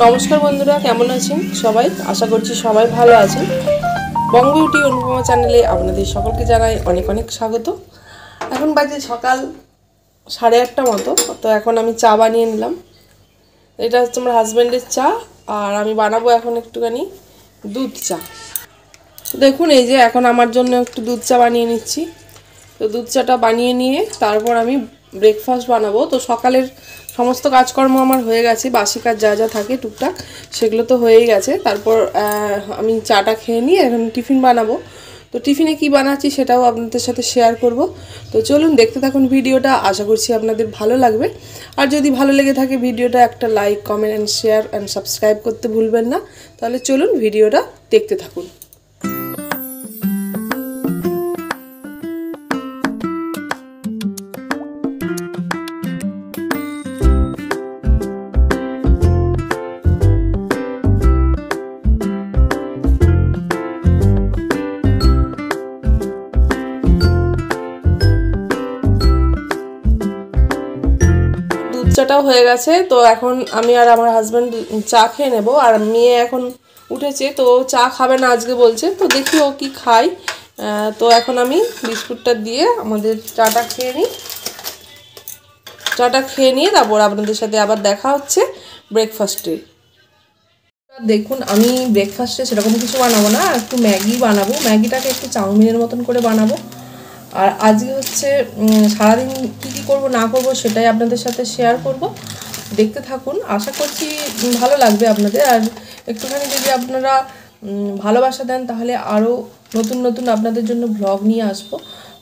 নমস্কার বন্ধুরা, কেমন আছেন সবাই? আশা করছি সবাই ভালো আছেন। বং বিউটি অনুপমা চ্যানেলে আপনাদের সকলকে জানাই অনেক অনেক স্বাগত। এখন বাজে সকাল 8:30 মতো। তো এখন আমি চা বানিয়ে নিলাম। এটা হচ্ছে আমার হাজব্যান্ডের চা, আর আমি বানাবো এখন একটুখানি দুধ চা। দেখুন, এই যে এখন আমার জন্য একটু দুধ চা বানিয়ে নিচ্ছি। তো দুধ চাটা বানিয়ে নিয়ে তারপর আমি ব্রেকফাস্ট বানাবো। তো সকালের সমস্ত কাজকর্ম আমার হয়ে গেছে, বাসি কাজ যা যা থাকে টুকটাক সেগুলো তো হয়েই গেছে। তারপর আমি চাটা খেয়ে নিয়ে এখন টিফিন বানাবো। তো টিফিনে কি বানাচ্ছি সেটাও আপনাদের সাথে শেয়ার করব। তো চলুন দেখতে থাকুন ভিডিওটা, আশা করছি আপনাদের ভালো লাগবে। আর যদি ভালো লেগে থাকে ভিডিওটা একটা like, comment and share and subscribe করতে ভুলবেন না। তাহলে চলুন ভিডিওটা দেখতে থাকুন। চাটাও হয়ে গেছে। তো এখন আমি আর আমার হাজব্যান্ড চা খেয়ে নেব। আর মেয়ে এখন উঠেছে, তো চা খাবে না আজকে বলছে। তো দেখি ও কি খায়। তো এখন আমি বিস্কুটটা দিয়ে আমাদের চাটা খেয়ে নিই। চাটা খেয়ে নিয়ে তারপর আপনাদের সাথে আবার দেখা হচ্ছে ব্রেকফাস্টে। দেখুন, আমি ব্রেকফাস্টে সেরকম কিছু বানাবো না, একটু ম্যাগি বানাবো। ম্যাগিটাকে একটু চাউমিনের মতন করে বানাবো। আর আজকে হচ্ছে সারাদিন কী কী করবো না করবো সেটাই আপনাদের সাথে শেয়ার করব। দেখতে থাকুন, আশা করছি ভালো লাগবে আপনাদের। আর একটুখানি যদি আপনারা ভালোবাসা দেন তাহলে আরও নতুন নতুন আপনাদের জন্য ব্লগ নিয়ে আসবো।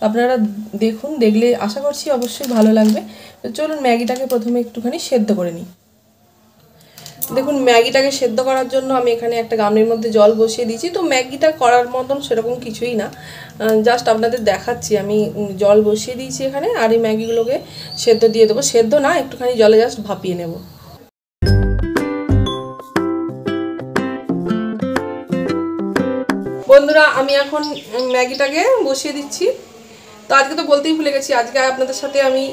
আপনারা দেখুন, দেখলে আশা করছি অবশ্যই ভালো লাগবে। তো চলুন ম্যাগিটাকে প্রথমে একটুখানি সেদ্ধ করে নিই। দেখুন, ম্যাগিটাকে সেদ্ধ করার জন্য আমি এখানে একটা গামলির মধ্যে জল বসিয়ে দিয়েছি। তো ম্যাগিটা করার মতন সেরকম কিছুই না, জাস্ট আপনাদের দেখাচ্ছি। আমি জল বসিয়ে দিয়েছি এখানে, আর এই ম্যাগিগুলোকে সেদ্ধ দিয়ে দেবো। সেদ্ধ না, একটুখানি জলে জাস্ট ভাপিয়ে নেব। বন্ধুরা, আমি এখন ম্যাগিটাকে বসিয়ে দিচ্ছি। তো আজকে তো বলতেই ভুলে গেছি, আজকে আপনাদের সাথে আমি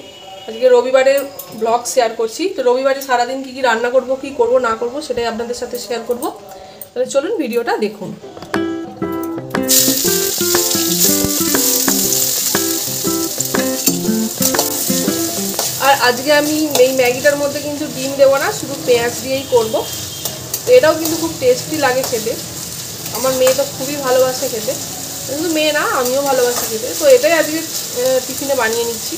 আজকে রবিবারের ব্লগ শেয়ার করছি। তো রবিবারে সারাদিন কী কী রান্না করব, কী করব না করব সেটাই আপনাদের সাথে শেয়ার করব। তাহলে চলুন ভিডিওটা দেখুন। আর আজকে আমি এই ম্যাগিটার মধ্যে কিন্তু ডিম দেবো না, শুধু পেঁয়াজ দিয়েই করব। তো এটাও কিন্তু খুব টেস্টি লাগে খেতে। আমার মেয়ে তো খুবই ভালোবাসে খেতে, কিন্তু মেয়ে না, আমিও ভালোবাসি খেতে। তো এটাই আজকে টিফিনে বানিয়ে নিচ্ছি।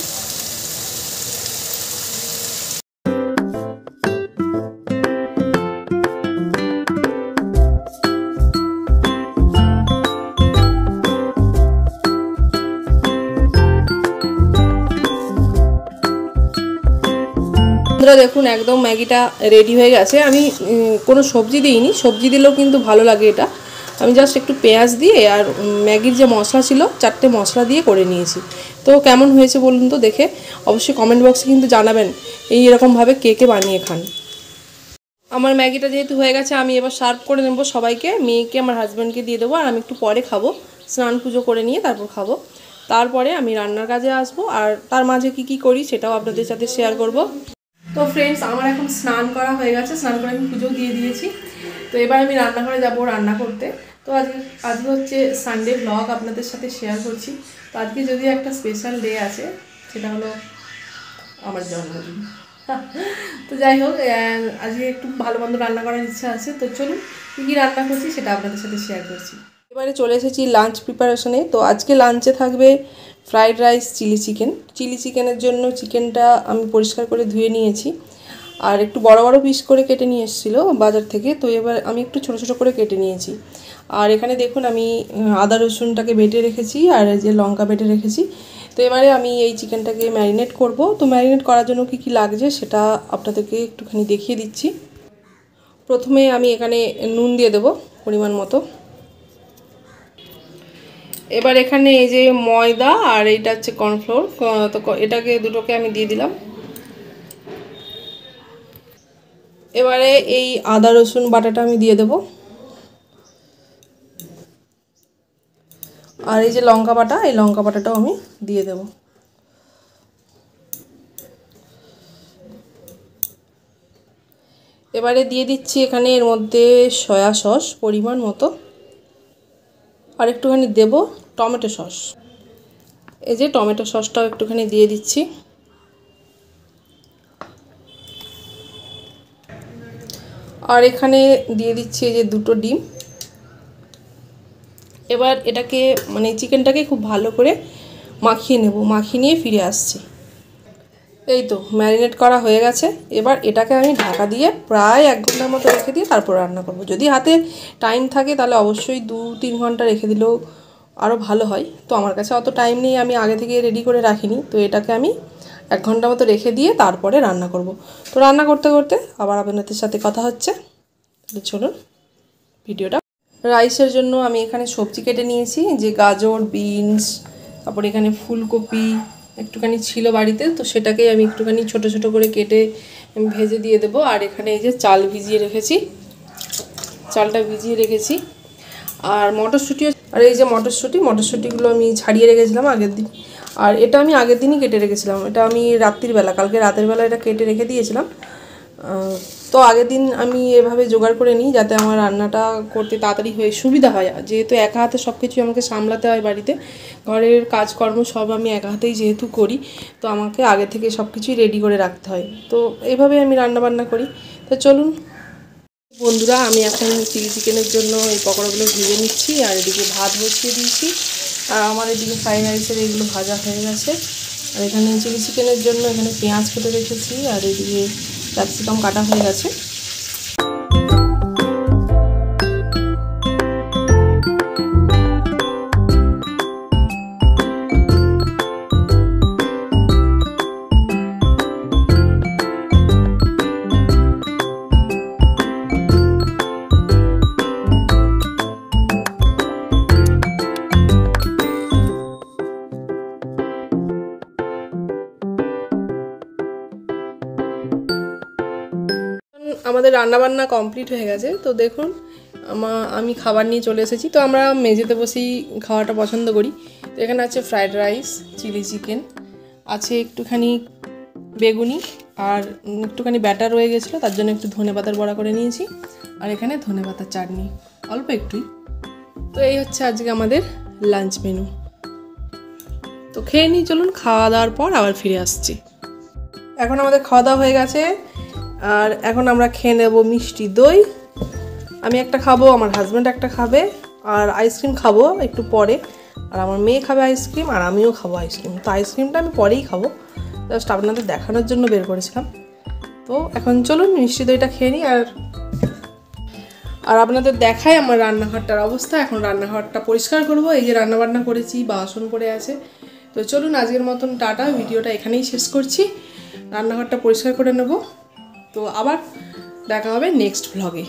দেখুন, একদম ম্যাগিটা রেডি হয়ে গেছে। আমি কোনো সবজি দিইনি, সবজি দিলেও কিন্তু ভালো লাগে এটা। আমি জাস্ট একটু পেঁয়াজ দিয়ে আর ম্যাগির যে মশলা ছিল 4টে মশলা দিয়ে করে নিয়েছি। তো কেমন হয়েছে বলুন তো দেখে, অবশ্যই কমেন্ট বক্সে কিন্তু জানাবেন এইরকমভাবে কে কে বানিয়ে খান। আমার ম্যাগিটা যেহেতু হয়ে গেছে, আমি এবার সার্ভ করে নেবো সবাইকে। মেয়েকে, আমার হাজব্যান্ডকে দিয়ে দেবো। আর আমি একটু পরে খাবো, স্নান পুজো করে নিয়ে তারপর খাবো। তারপরে আমি রান্নার কাজে আসবো, আর তার মাঝে কি কি করি সেটাও আপনাদের সাথে শেয়ার করব। তো ফ্রেন্ডস, আমার এখন স্নান করা হয়ে গেছে, স্নান করে আমি পুজো দিয়ে দিয়েছি। তো এবার আমি রান্নাঘরে যাবো রান্না করতে। তো আজকে হচ্ছে সানডে ব্লগ আপনাদের সাথে শেয়ার করছি। তো আজকে যদি একটা স্পেশাল ডে আছে, সেটা হলো আমার জন্মদিন। তো যাই হোক, আজকে একটু ভালো মন্দ রান্না করার ইচ্ছা আছে। তো চলুন কী কী রান্না করছি সেটা আপনাদের সাথে শেয়ার করছি। এবারে চলে এসেছি লাঞ্চ প্রিপারেশনে। তো আজকে লাঞ্চে থাকবে fried rice, chilli chicken. Chilli চিকেনের জন্য চিকেনটা আমি পরিষ্কার করে ধুয়ে নিয়েছি, আর একটু বড় বড় পিস করে কেটে নিয়ে এসেছিলো বাজার থেকে। তো এবার আমি একটু ছোটো ছোটো করে কেটে নিয়েছি। আর এখানে দেখুন, আমি আদা রসুনটাকে বেটে রেখেছি, আর যে লঙ্কা বেটে রেখেছি। তো এবারে আমি এই চিকেনটাকে ম্যারিনেট করব। তো ম্যারিনেট করার জন্য কী কী লাগছে সেটা আপনাদেরকে একটুখানি দেখিয়ে দিচ্ছি। প্রথমে আমি এখানে নুন দিয়ে দেবো পরিমাণ মতো। এবার এখানে এই যে ময়দা আর এইটা হচ্ছে কর্নফ্লোর, তো এটাকে দুটোকে আমি দিয়ে দিলাম। এবারে এই আদা রসুন বাটাটা আমি দিয়ে দেবো, আর এই যে লঙ্কা বাটা, এই লঙ্কা বাটাটাও আমি দিয়ে দেবো। এবারে দিয়ে দিচ্ছি এখানে এর মধ্যে সয়া সস পরিমাণ মতো, আর একটুখানি দেব টমেটো সস। এই যে টমেটো সসটাও একটুখানি দিয়ে দিচ্ছি। আর এখানে দিয়ে দিচ্ছি এই যে 2টো ডিম। এবার এটাকে মানে চিকেনটাকে খুব ভালো করে মাখিয়ে নেব, মাখিয়ে নিয়ে ফিরে আসছি। এই তো ম্যারিনেট করা হয়ে গেছে। এবার এটাকে আমি ঢাকা দিয়ে প্রায় 1 ঘন্টার মতো রেখে দিয়ে তারপর রান্না করব। যদি হাতে টাইম থাকে তাহলে অবশ্যই 2-3 ঘন্টা রেখে দিলেও আরও ভালো হয়। তো আমার কাছে অত টাইম নেই, আমি আগে থেকে রেডি করে রাখিনি। তো এটাকে আমি 1 ঘন্টা মতো রেখে দিয়ে তারপরে রান্না করব। তো রান্না করতে করতে আবার আপনাদের সাথে কথা হচ্ছে। তাহলে চলুন ভিডিওটা। রাইসের জন্য আমি এখানে সবজি কেটে নিয়েছি, যে গাজর, বিনস, তারপর এখানে ফুলকপি একটুখানি ছিল বাড়িতে, তো সেটাকেই আমি একটুখানি ছোট ছোট করে কেটে ভেজে দিয়ে দেবো। আর এখানে এই যে চাল ভিজিয়ে রেখেছি, চালটা ভিজিয়ে রেখেছি। আর মটরশুঁটিও, আর এই যে মটরশুঁটিগুলো আমি ছাড়িয়ে রেখেছিলাম আগের দিন। আর এটা আমি আগের দিনই কেটে রেখেছিলাম, এটা আমি রাত্রিবেলা, কালকে রাতের বেলা এটা কেটে রেখে দিয়েছিলাম। তো আগের দিন আমি এভাবে জোগাড় করে নিই যাতে আমার রান্নাটা করতে তাড়াতাড়ি হয়ে সুবিধা হয়। যেহেতু একা হাতে সব কিছু আমাকে সামলাতে হয়, বাড়িতে ঘরের কাজকর্ম সব আমি একা হাতেই যেহেতু করি, তো আমাকে আগে থেকে সব কিছুই রেডি করে রাখতে হয়। তো এইভাবে আমি রান্নাবান্না করি। তো চলুন বন্ধুরা, আমি এখন চিলি চিকেনের জন্য এই পকোড়াগুলো ভেজে নিচ্ছি। আর এদিকে ভাত বসিয়ে দিয়েছি, আর আমার এদিকে ফ্রাইড রাইসের এগুলো ভাজা হয়ে গেছে। আর এখানে চিলি চিকেনের জন্য এখানে পেঁয়াজ কেটে রেখেছি, আর এদিকে ক্যাপসিকাম কাটা হয়ে গেছে। আমাদের রান্নাবান্না কমপ্লিট হয়ে গেছে। তো দেখুন আমি খাবার নিয়ে চলে এসেছি। তো আমরা মেঝেতে বসেই খাওয়াটা পছন্দ করি। তো এখানে আছে ফ্রাইড রাইস, চিলি চিকেন, আছে একটুখানি বেগুনি, আর একটুখানি ব্যাটার রয়ে গেছিলো, তার জন্য একটু ধনেপাতার বড়া করে নিয়েছি। আর এখানে ধনেপাতার চাটনি অল্প একটুই। তো এই হচ্ছে আজকে আমাদের লাঞ্চ মেনু। তো খেয়ে নিই, চলুন। খাওয়া দাওয়ার পর আবার ফিরে আসছি। এখন আমাদের খাওয়া দাওয়া হয়ে গেছে, আর এখন আমরা খেয়ে নেব মিষ্টি দই। আমি একটা খাবো, আমার হাজব্যান্ড একটা খাবে, আর আইসক্রিম খাবো একটু পরে। আর আমার মেয়ে খাবে আইসক্রিম, আর আমিও খাবো আইসক্রিম। তো আইসক্রিমটা আমি পরেই খাবো, জাস্ট আপনাদের দেখানোর জন্য বের করেছিলাম। তো এখন চলুন মিষ্টি দইটা খেয়ে নিই, আর আপনাদের দেখাই আমার রান্নাঘরটার অবস্থা। এখন রান্নাঘরটা পরিষ্কার করব। এই যে রান্নাবান্না করেছি, বাসন পড়ে আছে। তো চলুন আজকের মতন টাটা, ভিডিওটা এখানেই শেষ করছি। রান্নাঘরটা পরিষ্কার করে নেব। তো আবার দেখা হবে নেক্সট ভ্লগে।